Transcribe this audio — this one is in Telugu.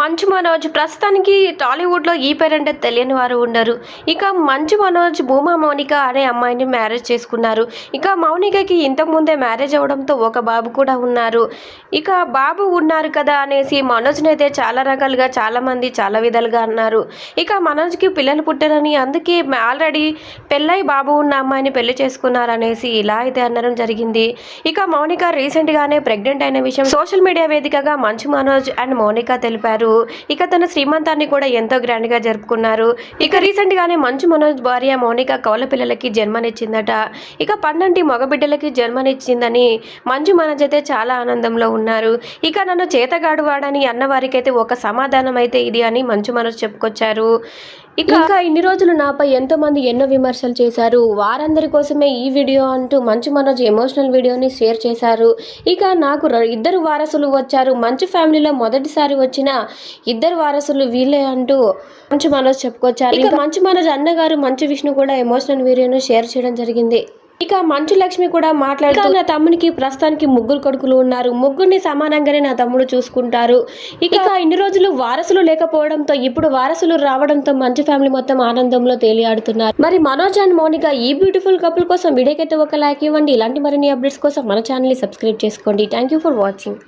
మంచు మనోజ్ ప్రస్తుతానికి టాలీవుడ్లో ఈ పేరంటే తెలియని వారు ఉండరు. ఇక మంచు మనోజ్ భూమా మౌనిక అనే అమ్మాయిని మ్యారేజ్ చేసుకున్నారు. ఇక మౌనికకి ఇంతకుముందే మ్యారేజ్ అవడంతో ఒక బాబు కూడా ఉన్నారు. ఇక బాబు ఉన్నారు కదా అనేసి మనోజ్ని అయితే చాలా రకాలుగా చాలామంది చాలా విధాలుగా అన్నారు. ఇక మనోజ్కి పిల్లలు పుట్టారని, అందుకే ఆల్రెడీ పెళ్ళై బాబు ఉన్న అమ్మాయిని పెళ్లి చేసుకున్నారనేసి ఇలా అయితే అనడం జరిగింది. ఇక మౌనిక రీసెంట్గానే ప్రెగ్నెంట్ అయిన విషయం సోషల్ మీడియా వేదికగా మంచు మనోజ్ అండ్ మౌనిక తెలిపారు. ఇక తన శ్రీమంతాన్ని కూడా ఎంతో గ్రాండ్ గా జరుపుకున్నారు. ఇక రీసెంట్ గానే మంచు మనోజ్ భార్య మౌనిక కౌల పిల్లలకి జన్మనిచ్చిందట. ఇక 12 మగబిడ్డలకి జన్మనిచ్చిందని మంచు మనోజ్ అయితే చాలా ఆనందంలో ఉన్నారు. ఇక నన్ను చేతగాడు వాడని అన్న వారికైతే ఒక సమాధానం అయితే ఇది అని మంచు మనోజ్ చెప్పుకొచ్చారు. ఇంకా ఇన్ని రోజులు నాపై ఎంతో మంది ఎన్నో విమర్శలు చేశారు, వారందరి కోసమే ఈ వీడియో అంటూ మంచు మనోజ్ ఎమోషనల్ వీడియోని షేర్ చేశారు. ఇక నాకు 2 వారసులు వచ్చారు, మంచు ఫ్యామిలీలో మొదటిసారి వచ్చిన 2 వారసులు వీళ్ళే అంటూ మంచు మనోజ్ చెప్పుకొచ్చారు. ఇక మంచు మనోజ్ అన్నగారు మంచు విష్ణు కూడా ఎమోషనల్ వీడియోను షేర్ చేయడం జరిగింది. ఇక మంచు లక్ష్మి కూడా మాట్లాడుతూ, నా తమ్మునికి ప్రస్తుతానికి 3 కొడుకులు ఉన్నారు, 3ని సమానంగానే నా తమ్ముడు చూసుకుంటారు. ఇక ఇన్ని రోజులు వారసులు లేకపోవడంతో ఇప్పుడు వారసులు రావడంతో మంచు ఫ్యామిలీ మొత్తం ఆనందంలో తేలియాడుతున్నారు. మరి మనోజ్ అండ్ మౌనిక ఈ బ్యూటిఫుల్ కపుల్ కోసం వీడియోకైతే ఒక లైక్ ఇవ్వండి. ఇలాంటి మరిన్ని అప్డేట్స్ కోసం మన ఛానల్ని సబ్స్క్రైబ్ చేసుకోండి. Thank you for watching.